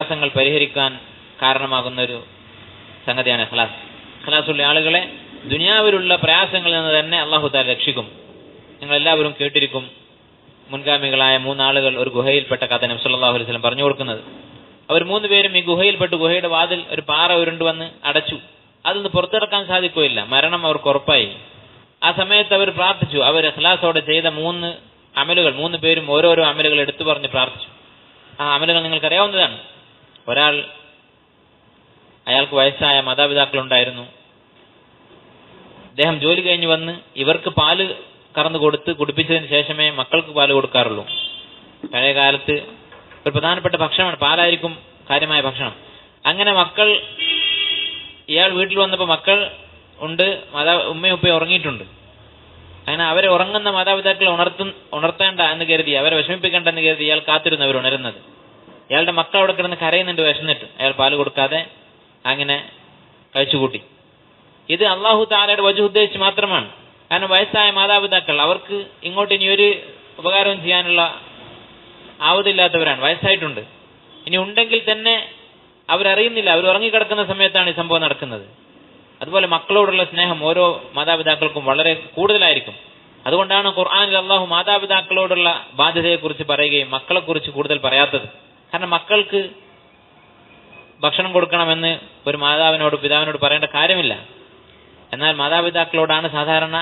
പ്രയാസങ്ങൾ പരിഹരിക്കാൻ കാരണമാകുന്ന ഒരു സംഗതിയാണ് ഇഖ്ലാസ്. ഇഖ്ലാസുള്ള ആളുകളെ ദുനിയാവിലുള്ള പ്രയാസങ്ങളിൽ നിന്ന് തന്നെ അല്ലാഹു തആല രക്ഷിക്കും. നിങ്ങളെല്ലാവരും കേട്ടിരിക്കും മുൻഗാമികളായ 3 ആളുകൾ ഒരു ഗുഹയിൽപ്പെട്ട കഥ നബി സല്ലല്ലാഹു അലൈഹി വസല്ലം പറഞ്ഞു കൊടുക്കുന്നത്. അവർ 3 പേരും ഈ ഗുഹയിൽപ്പെട്ട് ഗുഹയുടെ വാതിൽ ഒരു പാറ ഉരുണ്ടുവന്ന് അടച്ചു. അതിൽ നിന്ന് പുറത്തിറക്കാൻ സാധിക്കുകയില്ല. മരണം അവർക്ക് ഉറപ്പായി. ആ സമയത്ത് അവർ പ്രാർത്ഥിച്ചു. അവർ ഇഖ്ലാസോടെ ചെയ്ത 3 അമലുകൾ, 3 പേരും ഓരോരോ അമലുകൾ എടുത്തു പറഞ്ഞ് പ്രാർത്ഥിച്ചു. ആ അമലുകൾ നിങ്ങൾക്കറിയാവുന്നതാണ്. ഒരാൾ, അയാൾക്ക് വയസ്സായ മാതാപിതാക്കളുണ്ടായിരുന്നു. അദ്ദേഹം ജോലി കഴിഞ്ഞ് വന്ന് ഇവർക്ക് പാല് കറന്നു കൊടുത്ത് കുടിപ്പിച്ചതിന് ശേഷമേ മക്കൾക്ക് പാല് കൊടുക്കാറുള്ളൂ. പഴയ കാലത്ത് ഒരു പ്രധാനപ്പെട്ട ഭക്ഷണമാണ്, പാലായിരിക്കും കാര്യമായ ഭക്ഷണം. അങ്ങനെ മക്കൾ, ഇയാൾ വീട്ടിൽ വന്നപ്പോൾ മക്കൾ ഉണ്ട്, ഉമ്മയും ഉപ്പയും ഉറങ്ങിയിട്ടുണ്ട്. അങ്ങനെ അവരെ ഉറങ്ങുന്ന മാതാപിതാക്കളെ ഉണർത്തേണ്ട എന്ന് കരുതി, അവരെ വിഷമിപ്പിക്കേണ്ട എന്ന് കരുതി ഇയാൾ കാത്തിരുന്നു അവർ ഉണരുന്നത്. ഇയാളുടെ മക്കൾ അവിടെ കിടന്ന് കരയുന്നുണ്ട് വിശന്നിട്ട്. അയാൾ പാല് കൊടുക്കാതെ അങ്ങനെ കഴിച്ചുകൂട്ടി. ഇത് അല്ലാഹു തആലയുടെ വജ്ഹ് ഉദ്ദേശിച്ച് മാത്രമാണ്. കാരണം വയസ്സായ മാതാപിതാക്കൾ, അവർക്ക് ഇങ്ങോട്ട് ഇനി ഒരു ഉപകാരവും ചെയ്യാനുള്ള ആവതില്ലാത്തവരാണ്, വയസ്സായിട്ടുണ്ട്. ഇനി ഉണ്ടെങ്കിൽ തന്നെ അവരറിയുന്നില്ല, അവർ ഉറങ്ങിക്കിടക്കുന്ന സമയത്താണ് ഈ സംഭവം നടക്കുന്നത്. അതുപോലെ മക്കളോടുള്ള സ്നേഹം ഓരോ മാതാപിതാക്കൾക്കും വളരെ കൂടുതലായിരിക്കും. അതുകൊണ്ടാണ് ഖുർആനിൽ അല്ലാഹു മാതാപിതാക്കളോടുള്ള ബാധ്യതയെക്കുറിച്ച് പറയുകയും മക്കളെക്കുറിച്ച് കൂടുതൽ പറയാത്തത്. കാരണം മക്കൾക്ക് ഭക്ഷണം കൊടുക്കണമെന്ന് ഒരു മാതാവിനോട് പിതാവിനോട് പറയേണ്ട കാര്യമില്ല. എന്നാൽ മാതാപിതാക്കളോടാണ് സാധാരണ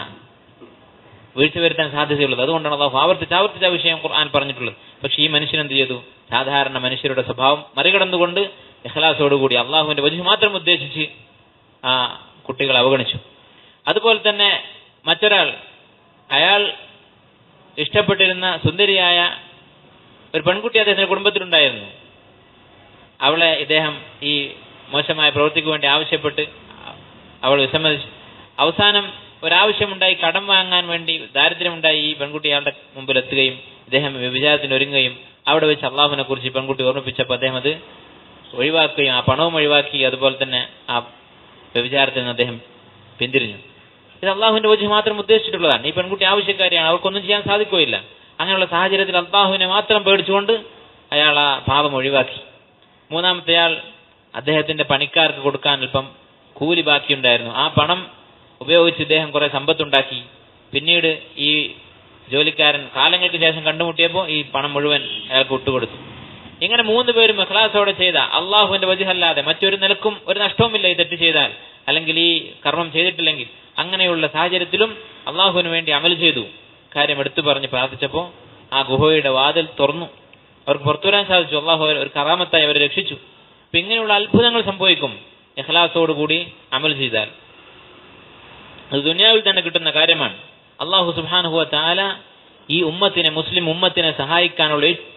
വീഴ്ച വരുത്താൻ സാധ്യതയുള്ളത്. അതുകൊണ്ടാണ് അല്ലാഹു ആവർത്തിച്ച വിഷയം ഖുർആൻ പറഞ്ഞിട്ടുള്ളത്. പക്ഷെ ഈ മനുഷ്യൻ എന്ത് ചെയ്തു? സാധാരണ മനുഷ്യരുടെ സ്വഭാവം മറികടന്നുകൊണ്ട് ഇഖ്ലാസോടുകൂടി അള്ളാഹുവിന്റെ വജ്ഹ് മാത്രം ഉദ്ദേശിച്ച് ആ കുട്ടികൾ അവഗണിച്ചു. അതുപോലെ തന്നെ മറ്റൊരാൾ, അയാൾ ഇഷ്ടപ്പെട്ടിരുന്ന സുന്ദരിയായ ഒരു പെൺകുട്ടി അദ്ദേഹത്തിന്റെ കുടുംബത്തിലുണ്ടായിരുന്നു. അവളെ ഇദ്ദേഹം ഈ മോശമായ പ്രവൃത്തിക്ക് വേണ്ടി ആവശ്യപ്പെട്ട് അവൾ വിസമ്മതിച്ചു. അവസാനം ഒരാവശ്യമുണ്ടായി, കടം വാങ്ങാൻ വേണ്ടി ദാരിദ്ര്യമുണ്ടായി. ഈ പെൺകുട്ടി അയാളുടെ മുമ്പിൽ എത്തുകയും ഇദ്ദേഹം വ്യഭിചാരത്തിന് ഒരുങ്ങുകയും അവിടെ വെച്ച് അള്ളാഹുവിനെ കുറിച്ച് ഈ പെൺകുട്ടി ഓർമ്മിപ്പിച്ചപ്പോൾ അദ്ദേഹം അത് ഒഴിവാക്കുകയും ആ പണവും ഒഴിവാക്കി, അതുപോലെ തന്നെ ആ വ്യഭിചാരത്തിൽ നിന്ന് അദ്ദേഹം പിന്തിരിഞ്ഞു. ഇത് അള്ളാഹുവിന്റെ വജ്ഹ് മാത്രം ഉദ്ദേശിച്ചിട്ടുള്ളതാണ്. ഈ പെൺകുട്ടി ആവശ്യക്കാരിയാണ്, അവർക്കൊന്നും ചെയ്യാൻ സാധിക്കുകയില്ല. അങ്ങനെയുള്ള സാഹചര്യത്തിൽ അള്ളാഹുവിനെ മാത്രം പേടിച്ചുകൊണ്ട് അയാൾ ആ പാപം ഒഴിവാക്കി. 3-ാമത്തെ ആൾ, അദ്ദേഹത്തിന്റെ പണിക്കാർക്ക് കൊടുക്കാൻ അല്പം കൂലി ബാക്കിയുണ്ടായിരുന്നു. ആ പണം ഉപയോഗിച്ച് ഇദ്ദേഹം കുറെ സമ്പത്തുണ്ടാക്കി. പിന്നീട് ഈ ജോലിക്കാരൻ കാലങ്ങൾക്ക് ശേഷം കണ്ടുമുട്ടിയപ്പോൾ ഈ പണം മുഴുവൻ അയാൾക്ക് വിട്ടുകൊടുത്തു. ഇങ്ങനെ 3 പേരും ഇഖ്ലാസോടെ ചെയ്ത അള്ളാഹുവിന്റെ വജ്ഹ് അല്ലാതെ മറ്റൊരു നിലക്കും ഒരു നഷ്ടവുമില്ല ഈ തെറ്റ് ചെയ്താൽ, അല്ലെങ്കിൽ ഈ കർമ്മം ചെയ്തിട്ടില്ലെങ്കിൽ. അങ്ങനെയുള്ള സാഹചര്യത്തിലും അള്ളാഹുവിന് വേണ്ടി അമൽ ചെയ്തു. കാര്യം എടുത്തു പറഞ്ഞ് പ്രാർത്ഥിച്ചപ്പോൾ ആ ഗുഹയുടെ വാതിൽ തുറന്നു. അവർക്ക് പുറത്തു വരാൻ സാധിച്ചു. അള്ളാഹു ഒരു കറാമത്തായി അവരെ രക്ഷിച്ചു. അപ്പൊ ഇങ്ങനെയുള്ള അത്ഭുതങ്ങൾ സംഭവിക്കും ഇഖ്ലാസോടുകൂടി അമൽ ചെയ്താൽ. അത് ദുനിയാവിൽ തന്നെ കിട്ടുന്ന കാര്യമാണ്. അല്ലാഹു സുബ്ഹാനഹു വ തആല ഈ ഉമ്മത്തിനെ, മുസ്ലിം ഉമ്മത്തിനെ സഹായിക്കാനുള്ള